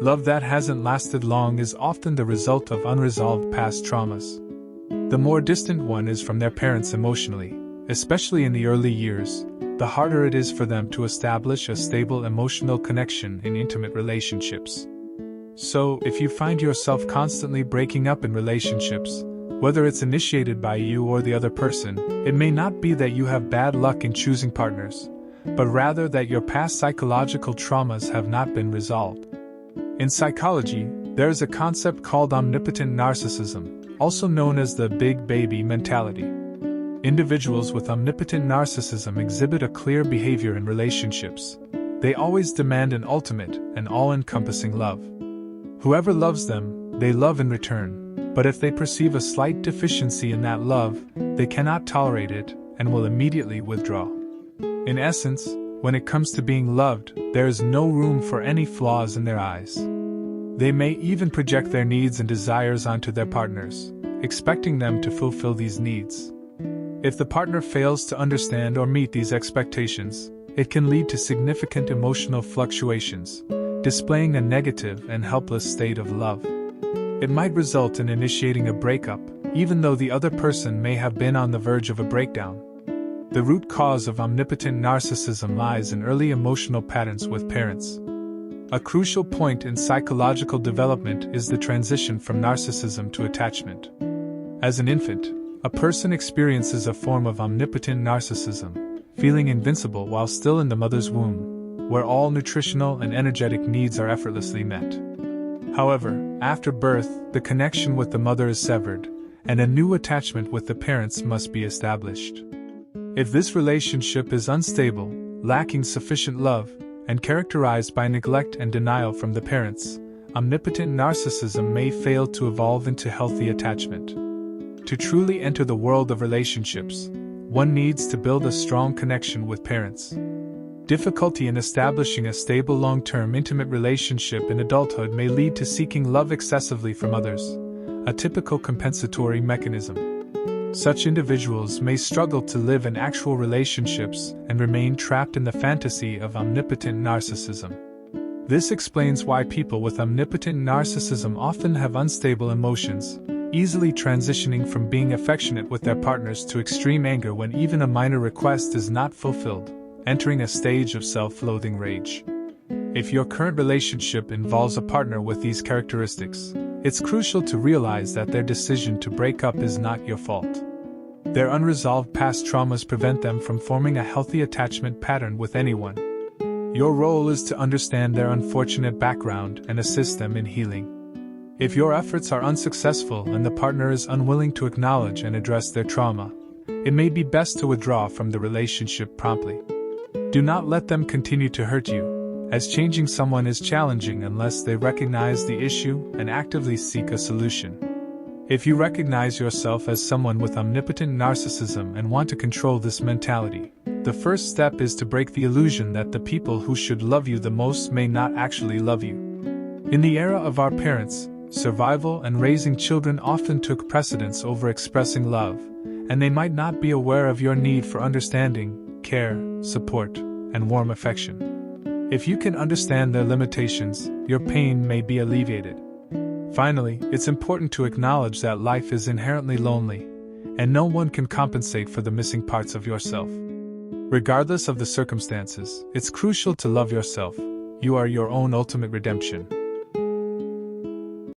Love that hasn't lasted long is often the result of unresolved past traumas. The more distant one is from their parents emotionally, especially in the early years, the harder it is for them to establish a stable emotional connection in intimate relationships. So, if you find yourself constantly breaking up in relationships, whether it's initiated by you or the other person, it may not be that you have bad luck in choosing partners, but rather that your past psychological traumas have not been resolved. In psychology, there is a concept called omnipotent narcissism, also known as the big baby mentality. Individuals with omnipotent narcissism exhibit a clear behavior in relationships. They always demand an ultimate and all-encompassing love. Whoever loves them, they love in return, but if they perceive a slight deficiency in that love, they cannot tolerate it and will immediately withdraw. In essence, when it comes to being loved, there is no room for any flaws in their eyes. They may even project their needs and desires onto their partners, expecting them to fulfill these needs. If the partner fails to understand or meet these expectations, it can lead to significant emotional fluctuations, displaying a negative and helpless state of love. It might result in initiating a breakup, even though the other person may have been on the verge of a breakdown. The root cause of omnipotent narcissism lies in early emotional patterns with parents. A crucial point in psychological development is the transition from narcissism to attachment. As an infant, a person experiences a form of omnipotent narcissism, feeling invincible while still in the mother's womb, where all nutritional and energetic needs are effortlessly met. However, after birth, the connection with the mother is severed, and a new attachment with the parents must be established. If this relationship is unstable, lacking sufficient love, and characterized by neglect and denial from the parents, omnipotent narcissism may fail to evolve into healthy attachment. To truly enter the world of relationships, one needs to build a strong connection with parents. Difficulty in establishing a stable long-term intimate relationship in adulthood may lead to seeking love excessively from others, a typical compensatory mechanism. Such individuals may struggle to live in actual relationships and remain trapped in the fantasy of omnipotent narcissism. This explains why people with omnipotent narcissism often have unstable emotions, easily transitioning from being affectionate with their partners to extreme anger when even a minor request is not fulfilled, entering a stage of self-loathing rage. If your current relationship involves a partner with these characteristics, it's crucial to realize that their decision to break up is not your fault. Their unresolved past traumas prevent them from forming a healthy attachment pattern with anyone. Your role is to understand their unfortunate background and assist them in healing. If your efforts are unsuccessful and the partner is unwilling to acknowledge and address their trauma, it may be best to withdraw from the relationship promptly. Do not let them continue to hurt you, as changing someone is challenging unless they recognize the issue and actively seek a solution. If you recognize yourself as someone with omnipotent narcissism and want to control this mentality, the first step is to break the illusion that the people who should love you the most may not actually love you. In the era of our parents, survival and raising children often took precedence over expressing love, and they might not be aware of your need for understanding, care, support, and warm affection. If you can understand their limitations, your pain may be alleviated. Finally, it's important to acknowledge that life is inherently lonely, and no one can compensate for the missing parts of yourself. Regardless of the circumstances, it's crucial to love yourself. You are your own ultimate redemption.